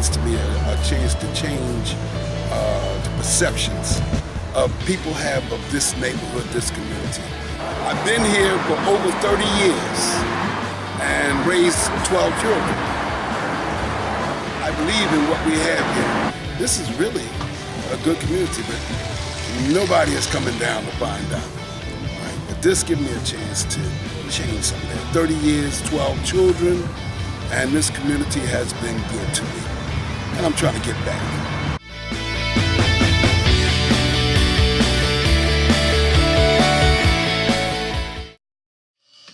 means to me a chance to change the perceptions of people have of this neighborhood, this community. I've been here for over 30 years and raised 12 children. I believe in what we have here. This is really a good community, but nobody is coming down to find out. Right? But this gives me a chance to change something. 30 years, 12 children, and this community has been good to me. And I'm trying to get back.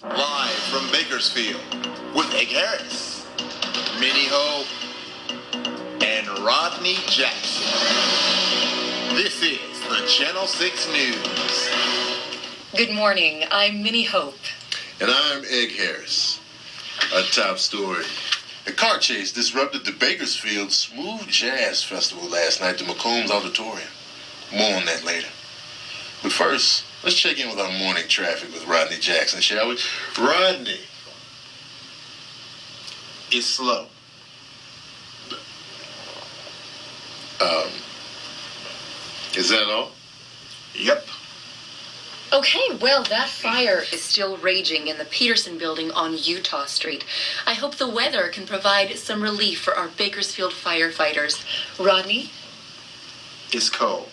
Live from Bakersfield with Egg Harris, Minnie Hope, and Rodney Jackson. This is the Channel 6 News. Good morning. I'm Minnie Hope. And I'm Egg Harris. A top story. A car chase disrupted the Bakersfield Smooth Jazz Festival last night at McCombs Auditorium. More on that later. But first, let's check in with our morning traffic with Rodney Jackson, shall we? Rodney. It's slow. Is that all? Yep. Okay, well, that fire is still raging in the Peterson building on Utah Street. I hope the weather can provide some relief for our Bakersfield firefighters. Rodney? It's cold.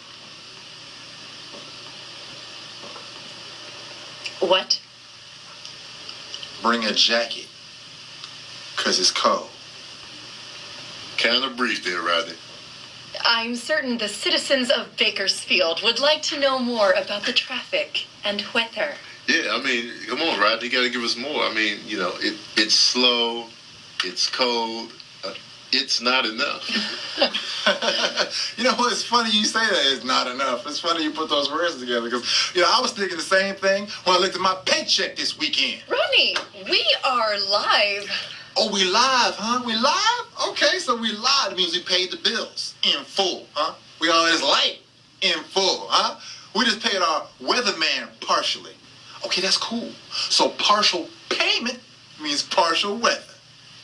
What? Bring a jacket, 'cause it's cold. Kind of brief there, Rodney. I'm certain the citizens of Bakersfield would like to know more about the traffic and weather. Yeah, I mean, come on, Rodney, you got to give us more. I mean, you know, it's slow, it's cold, it's not enough. You know what? It's funny you say that it's not enough. It's funny you put those words together because, I was thinking the same thing when I looked at my paycheck this weekend. Rodney, we are live. Oh, we live, huh? We live? Okay, so we live. It means we paid the bills in full, huh? We always late in full, huh? We just paid our weatherman partially. Okay, that's cool. So partial payment means partial weather.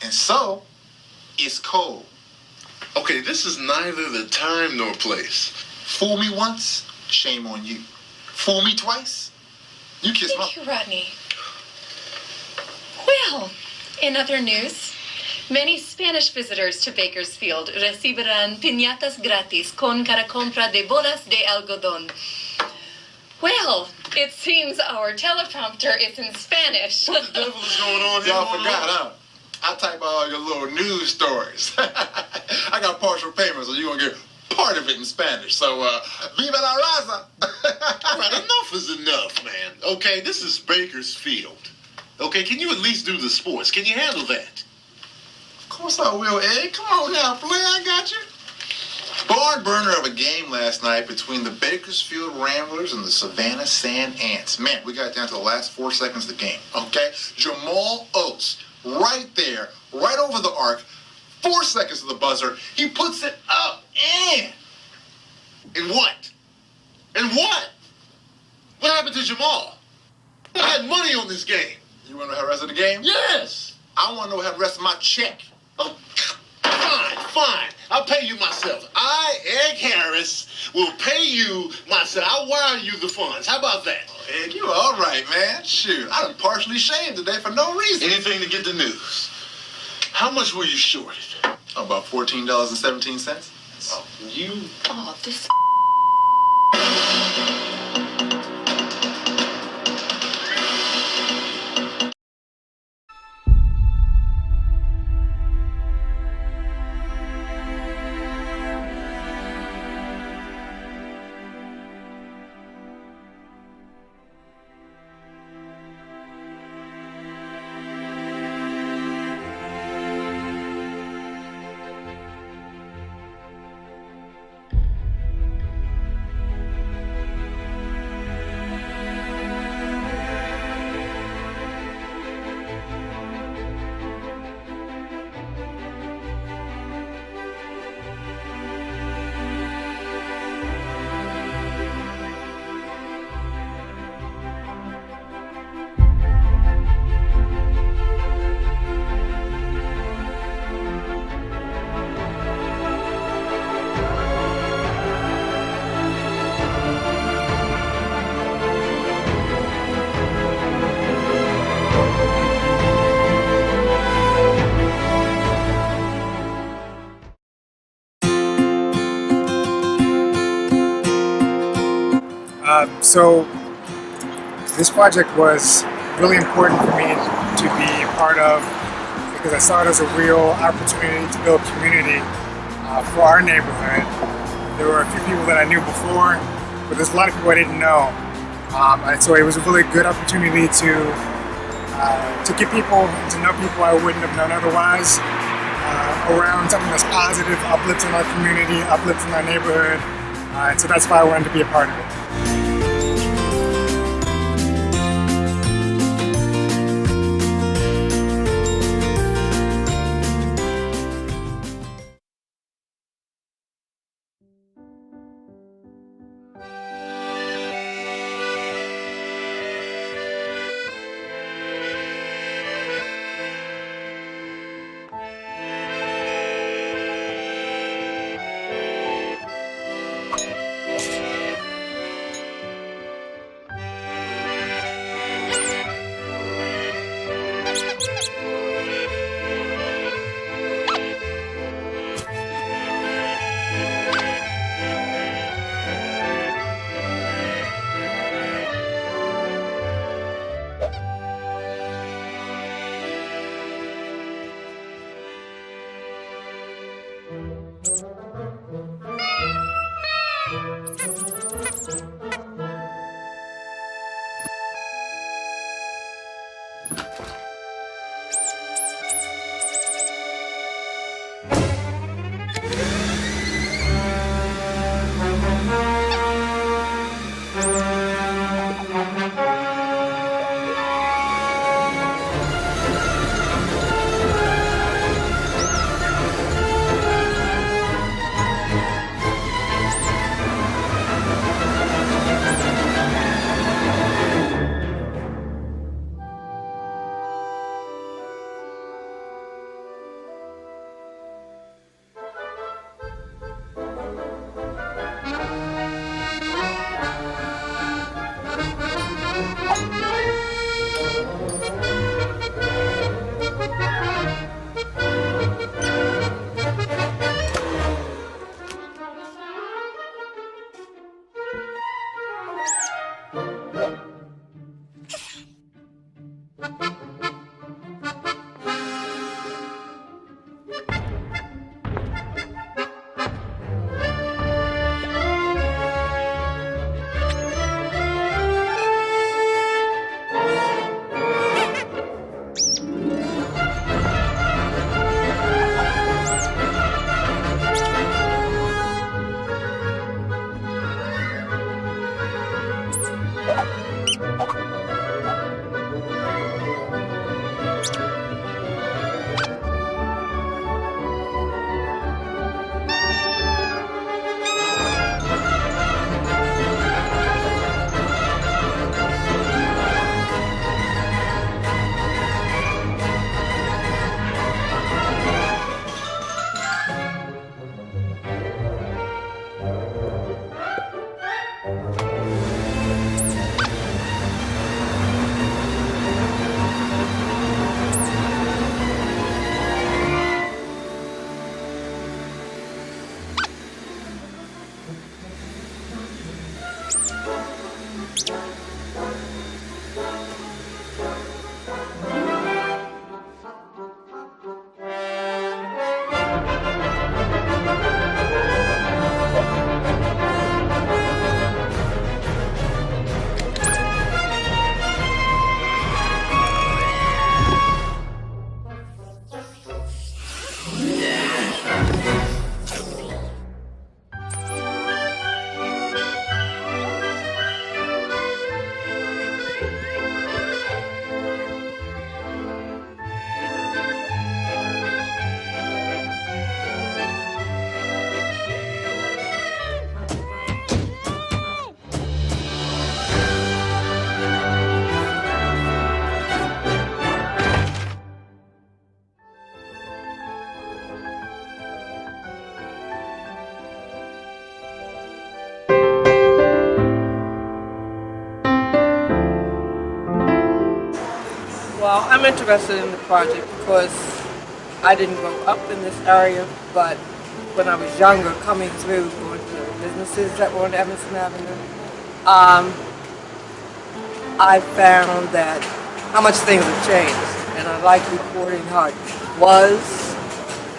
And so, it's cold. Okay, this is neither the time nor place. Fool me once, shame on you. Fool me twice, you kiss my... Thank you, Rodney. Well, in other news, many Spanish visitors to Bakersfield recibirán piñatas gratis con cada compra de bolas de algodón. Well, it seems our teleprompter is in Spanish. What the devil is going on here? Y'all forgot, huh? I type all your little news stories. I got partial payment, so you're going to get part of it in Spanish. So, viva la raza. All right, enough is enough, man. Okay, this is Bakersfield. Okay, can you at least do the sports? Can you handle that? Of course I will, Ed. Come on now, play. I got you. Barn burner of a game last night between the Bakersfield Ramblers and the Savannah Sand Ants. Man, we got down to the last 4 seconds of the game, okay? Jamal Oates, right there, right over the arc, 4 seconds of the buzzer. He puts it up and... And what? And what? What happened to Jamal? I had money on this game. You want to know how the rest of the game? Yes. I want to know how the rest of my check. Oh, fine. I'll pay you myself. I, Egg Harris, will pay you myself. I'll wire you the funds. How about that? Oh, Egg, you all right, man. Shoot, I done partially shaved today for no reason. Anything to get the news. How much were you shorted? About $14.17. Oh, you... Oh, this... So this project was really important for me to be a part of because I saw it as a real opportunity to build community for our neighborhood. There were a few people that I knew before, but there's a lot of people I didn't know. And so it was a really good opportunity to get people, to know people I wouldn't have known otherwise, around something that's positive, uplifting our community, uplifting our neighborhood. And so that's why I wanted to be a part of it. Well, I'm interested in the project because I didn't grow up in this area, but when I was younger, coming through, going to businesses that were on Evanston Avenue, I found that how much things have changed, and I like reporting how it was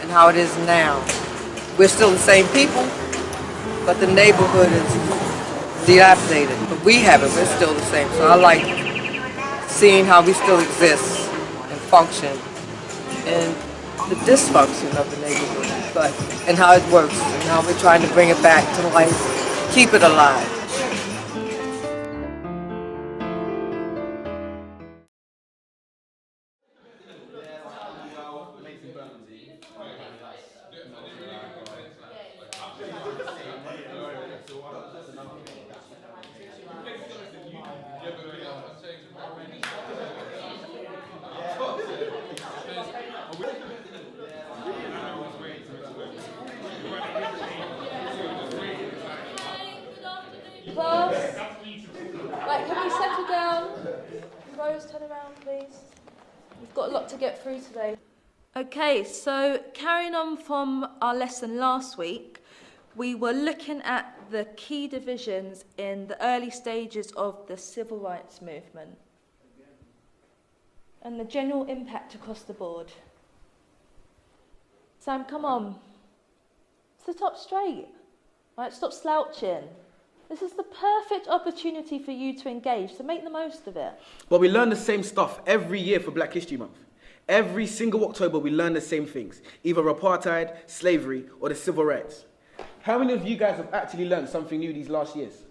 and how it is now. We're still the same people, but the neighborhood is dilapidated. But we haven't, we're still the same. So I like seeing how we still exist and function and the dysfunction of the neighborhood, but and how it works and how we're trying to bring it back to life, keep it alive. Class, right, can we settle down? Rose, turn around, please. We've got a lot to get through today. Okay, so carrying on from our lesson last week, we were looking at the key divisions in the early stages of the civil rights movement and the general impact across the board. Sam, come on. Sit up straight. Right, stop slouching. This is the perfect opportunity for you to engage, so make the most of it. Well, we learn the same stuff every year for Black History Month. Every single October, we learn the same things, either apartheid, slavery, or the civil rights. How many of you guys have actually learned something new these last years?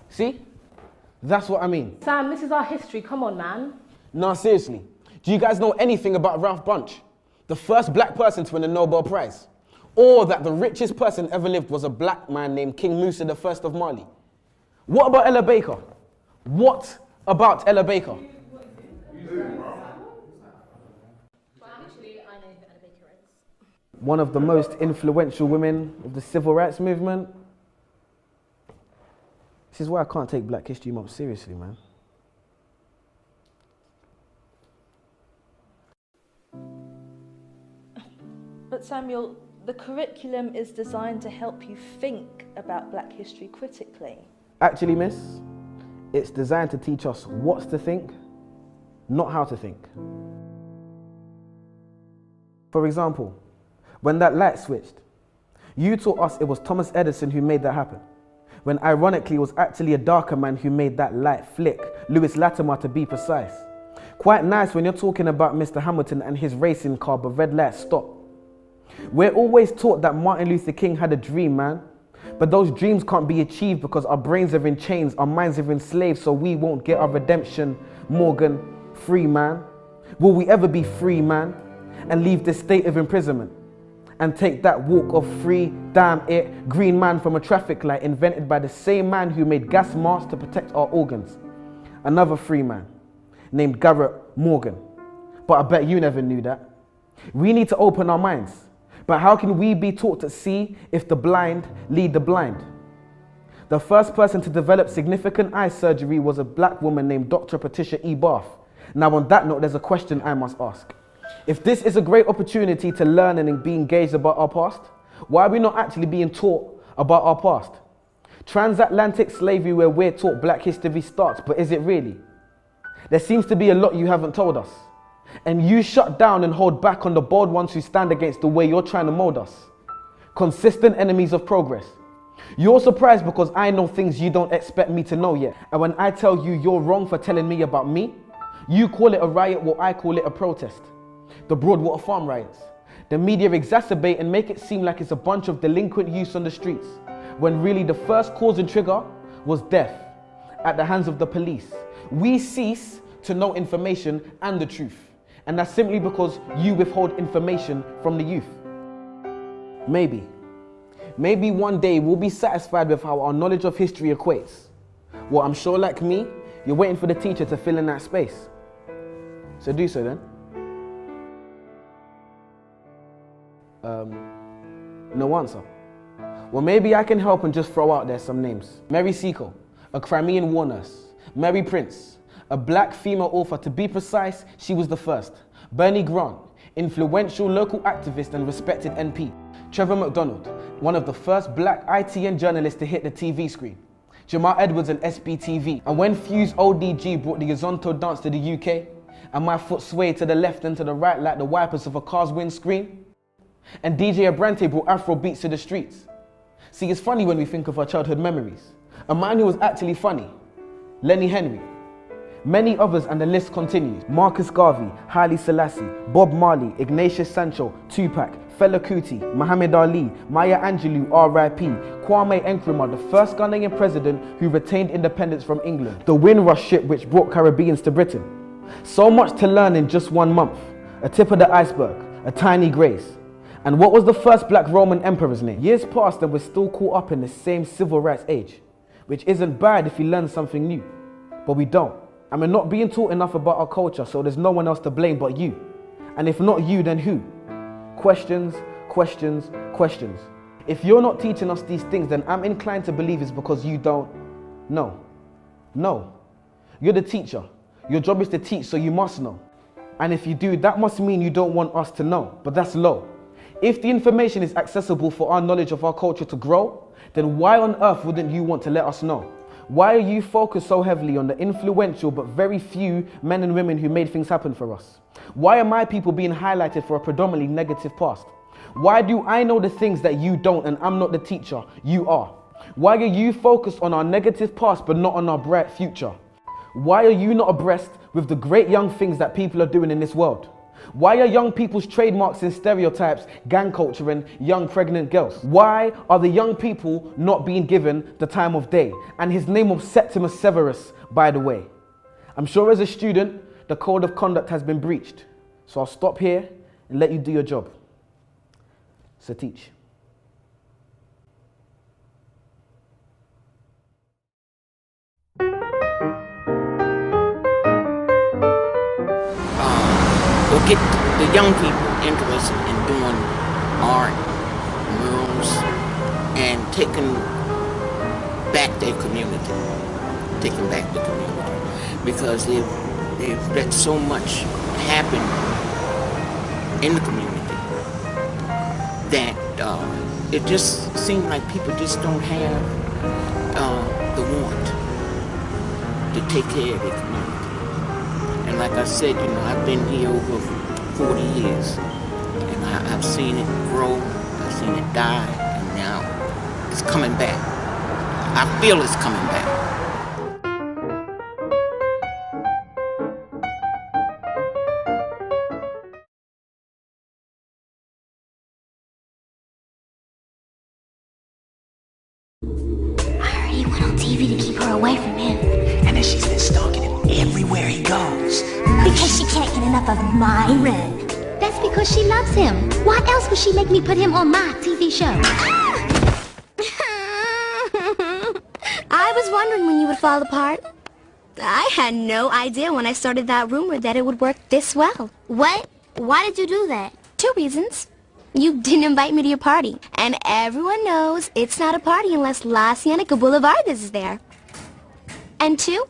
See? That's what I mean. Sam, this is our history. Come on, man. No, seriously. Do you guys know anything about Ralph Bunche, the first black person to win a Nobel Prize? Or that the richest person ever lived was a black man named King Musa I of Mali? What about Ella Baker? What about Ella Baker? One of the most influential women of the civil rights movement. This is why I can't take Black History Month seriously, man. But Samuel, the curriculum is designed to help you think about Black history critically. Actually, miss, it's designed to teach us what to think, not how to think. For example, when that light switched, you taught us it was Thomas Edison who made that happen, when ironically it was actually a darker man who made that light flick, Lewis Latimer to be precise. Quite nice when you're talking about Mr. Hamilton and his racing car, but red light stopped. We're always taught that Martin Luther King had a dream, man. But those dreams can't be achieved because our brains are in chains, our minds are enslaved, so we won't get our redemption. Morgan, free man. Will we ever be free, man? And leave this state of imprisonment? And take that walk of free, damn it, green man from a traffic light invented by the same man who made gas masks to protect our organs. Another free man named Garrett Morgan. But I bet you never knew that. We need to open our minds. But how can we be taught to see if the blind lead the blind? The first person to develop significant eye surgery was a black woman named Dr. Patricia E. Barth. Now on that note, there's a question I must ask. If this is a great opportunity to learn and be engaged about our past, why are we not actually being taught about our past? Transatlantic slavery where we're taught Black history starts, but is it really? There seems to be a lot you haven't told us. And you shut down and hold back on the bold ones who stand against the way you're trying to mold us. Consistent enemies of progress. You're surprised because I know things you don't expect me to know yet. And when I tell you you're wrong for telling me about me, you call it a riot while I call it a protest. The Broadwater Farm riots. The media exacerbate and make it seem like it's a bunch of delinquent youths on the streets, when really the first cause and trigger was death at the hands of the police. We cease to know information and the truth. And that's simply because you withhold information from the youth. Maybe one day we'll be satisfied with how our knowledge of history equates. Well, I'm sure like me, you're waiting for the teacher to fill in that space. So do so then. No answer. Well, maybe I can help and just throw out there some names. Mary Seacole, a Crimean war nurse. Mary Prince, a black female author. To be precise, she was the first. Bernie Grant, influential local activist and respected NP. Trevor McDonald, one of the first black ITN journalists to hit the TV screen. Jamal Edwards and SBTV. And when Fuse ODG brought the Yazonto dance to the UK, and my foot swayed to the left and to the right like the wipers of a car's windscreen. And DJ Abrante brought Afro beats to the streets. See, it's funny when we think of our childhood memories. A man who was actually funny, Lenny Henry. Many others, and the list continues. Marcus Garvey, Haile Selassie, Bob Marley, Ignatius Sancho, Tupac, Fela Kuti, Muhammad Ali, Maya Angelou, R.I.P., Kwame Nkrumah, the first Ghanaian president who retained independence from England, the Windrush ship which brought Caribbeans to Britain. So much to learn in just 1 month. A tip of the iceberg, a tiny grace. And what was the first black Roman emperor's name? Years passed and we're still caught up in the same civil rights age, which isn't bad if you learn something new, but we don't. And we're not being taught enough about our culture, so there's no one else to blame but you. And if not you, then who? Questions, questions, questions. If you're not teaching us these things, then I'm inclined to believe it's because you don't know. No. You're the teacher. Your job is to teach, so you must know. And if you do, that must mean you don't want us to know, but that's low. If the information is accessible for our knowledge of our culture to grow, then why on earth wouldn't you want to let us know? Why are you focused so heavily on the influential but very few men and women who made things happen for us? Why are my people being highlighted for a predominantly negative past? Why do I know the things that you don't and I'm not the teacher, you are? Why are you focused on our negative past but not on our bright future? Why are you not abreast with the great young things that people are doing in this world? Why are young people's trademarks and stereotypes gang culture and young pregnant girls? Why are the young people not being given the time of day? And his name was Septimus Severus, by the way. I'm sure as a student, the code of conduct has been breached. So I'll stop here and let you do your job. So teach. Or get the young people interested in doing art, murals, and taking back their community. Taking back the community. Because they've let so much happen in the community that it just seems like people just don't have the want to take care of their community. And like I said, I've been here over 40 years, and I've seen it grow, I've seen it die, and now it's coming back. I feel it's coming back. I heard he went on TV to keep her away from him. And then she's been stalking him everywhere he goes. Because she can't get enough of Myron. That's because she loves him. Why else would she make me put him on my TV show? I was wondering when you would fall apart. I had no idea when I started that rumor that it would work this well. What? Why did you do that? 2 reasons. You didn't invite me to your party. And everyone knows it's not a party unless La Cienega Boulevard is there. And 2,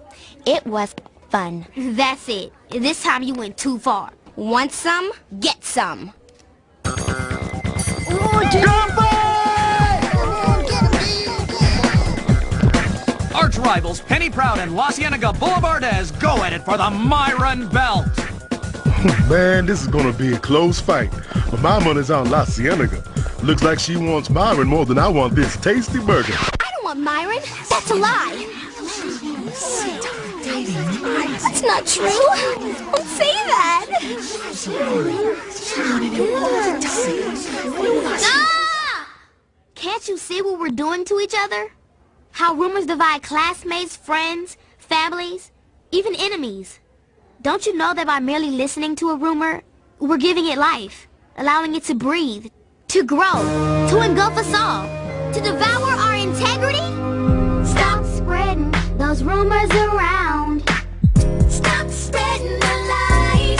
it was fun. That's it. This time you went too far. Want some? Get some. Arch rivals Penny Proud and La Cienega Boulevardez go at it for the Myron belt. Man, this is gonna be a close fight. But my money's on La Cienega. Looks like she wants Myron more than I want this tasty burger. I don't want Myron. That's a lie. That's not true. Don't say that. Ah! Can't you see what we're doing to each other? How rumors divide classmates, friends, families, even enemies. Don't you know that by merely listening to a rumor, we're giving it life, allowing it to breathe, to grow, to engulf us all, to devour our integrity? Stop spreading those rumors around. Stop spreading the lies.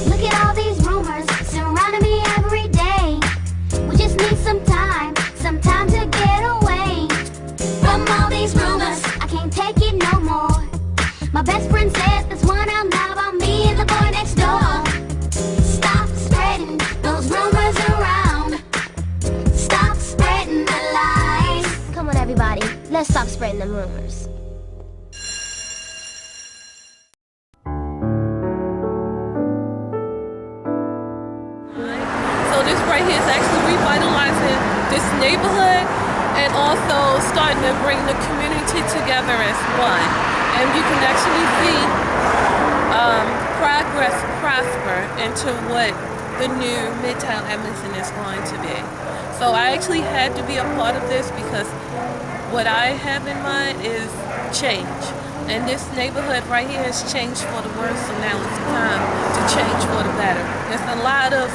Look at all these rumors surrounding me every day. We just need some time to get away from all these rumors. I can't take it no more. My best friend says there's one out now about me and the boy next door. Stop spreading those rumors around. everybody. Let's stop spreading them rumors. So this right here is actually revitalizing this neighborhood and also starting to bring the community together as one. And you can actually see progress prosper into what the new Midtown Evanston is going to be. So I actually had to be a part of this because what I have in mind is change. And this neighborhood right here has changed for the worse, so now it's time to change for the better. There's a lot of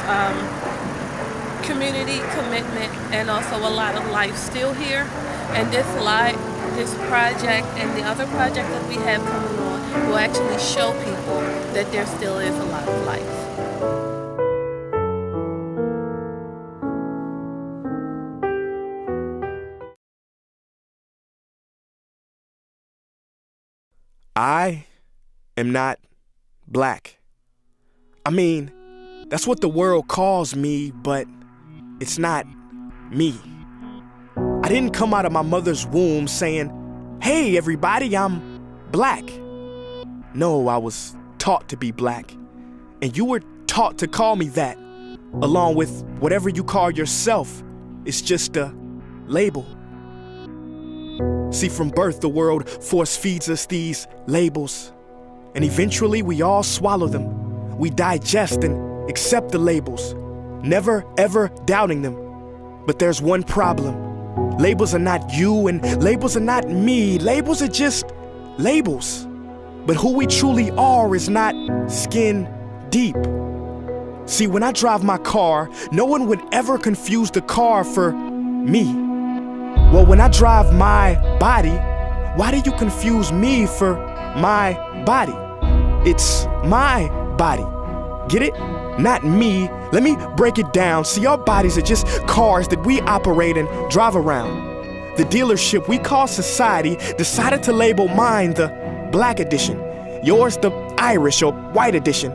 community commitment and also a lot of life still here. And this project and the other project that we have coming on will actually show people that there still is a lot of life. I am not black. I mean, that's what the world calls me, but it's not me. I didn't come out of my mother's womb saying, "Hey everybody, I'm black." No, I was taught to be black. And you were taught to call me that, along with whatever you call yourself. It's just a label. See, from birth, the world force feeds us these labels. And eventually we all swallow them. We digest and accept the labels, never ever doubting them. But there's one problem. Labels are not you and labels are not me. Labels are just labels. But who we truly are is not skin deep. See, when I drive my car, no one would ever confuse the car for me. Well, when I drive my body, why do you confuse me for my body? It's my body. Get it? Not me. Let me break it down. See, our bodies are just cars that we operate and drive around. The dealership we call society decided to label mine the black edition, yours the Irish or white edition.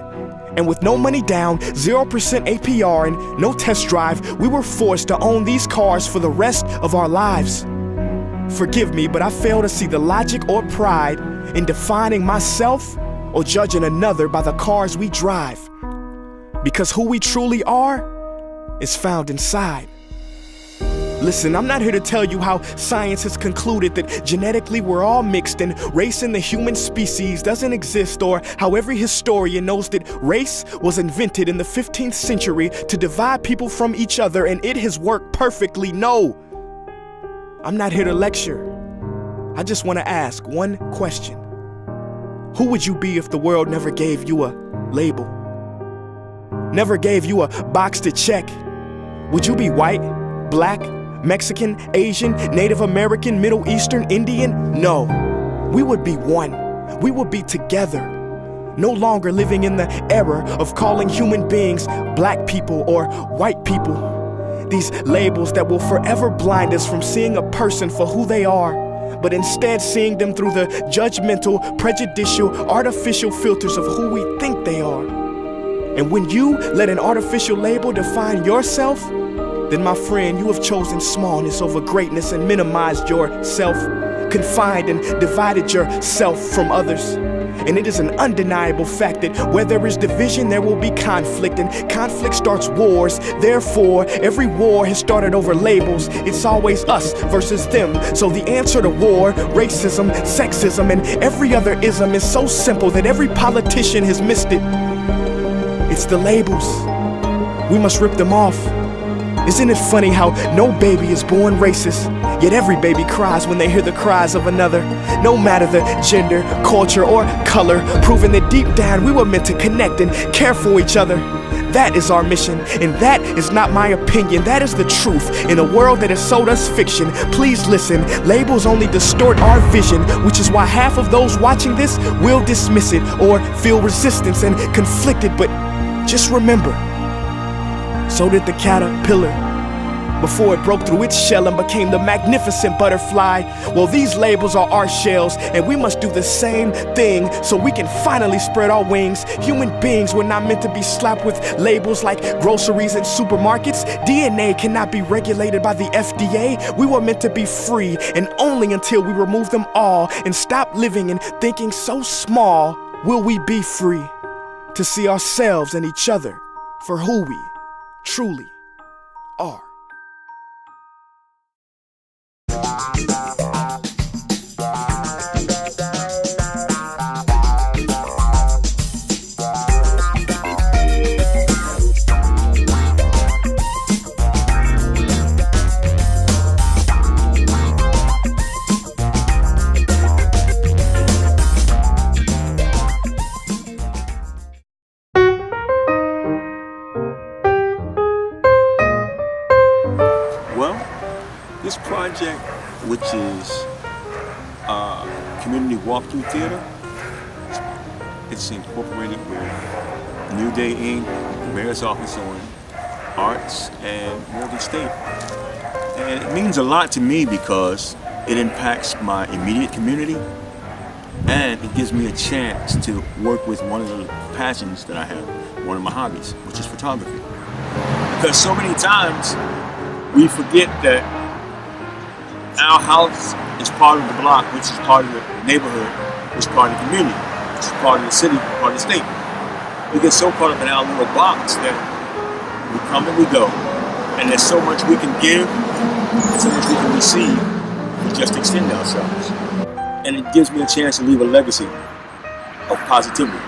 And with no money down, 0% APR, and no test drive, we were forced to own these cars for the rest of our lives. Forgive me, but I fail to see the logic or pride in defining myself or judging another by the cars we drive. Because who we truly are is found inside. Listen, I'm not here to tell you how science has concluded that genetically we're all mixed and race in the human species doesn't exist, or how every historian knows that race was invented in the 15th century to divide people from each other and it has worked perfectly. No, I'm not here to lecture. I just want to ask one question. Who would you be if the world never gave you a label? Never gave you a box to check? Would you be white, black, Mexican, Asian, Native American, Middle Eastern, Indian? No, we would be one. We would be together. No longer living in the era of calling human beings black people or white people. These labels that will forever blind us from seeing a person for who they are, but instead seeing them through the judgmental, prejudicial, artificial filters of who we think they are. And when you let an artificial label define yourself, then my friend, you have chosen smallness over greatness and minimized yourself, confined and divided yourself from others. And it is an undeniable fact that where there is division, there will be conflict, and conflict starts wars. Therefore, every war has started over labels. It's always us versus them. So the answer to war, racism, sexism, and every other ism is so simple that every politician has missed it. It's the labels. We must rip them off. Isn't it funny how no baby is born racist, yet every baby cries when they hear the cries of another? No matter the gender, culture, or color, proving that deep down we were meant to connect and care for each other. That is our mission, and that is not my opinion. That is the truth in a world that has sold us fiction. Please listen, labels only distort our vision, which is why half of those watching this will dismiss it or feel resistance and conflicted. But just remember, so did the caterpillar. before it broke through its shell and became the magnificent butterfly. Well, these labels are our shells, and we must do the same thing so we can finally spread our wings. Human beings were not meant to be slapped with labels like groceries and supermarkets. DNA cannot be regulated by the FDA. We were meant to be free, and only until we remove them all and stop living and thinking so small will we be free to see ourselves and each other for who we truly are. This project, which is community walkthrough theater, it's incorporated with New Day Inc., the Mayor's Office on Arts, and Morgan State. And it means a lot to me because it impacts my immediate community, and it gives me a chance to work with one of the passions that I have, one of my hobbies, which is photography. Because so many times we forget that our house is part of the block, which is part of the neighborhood, which is part of the community, which is part of the city, part of the state. We get so caught up in our little box that we come and we go, and there's so much we can give, and so much we can receive, we just extend ourselves. And it gives me a chance to leave a legacy of positivity.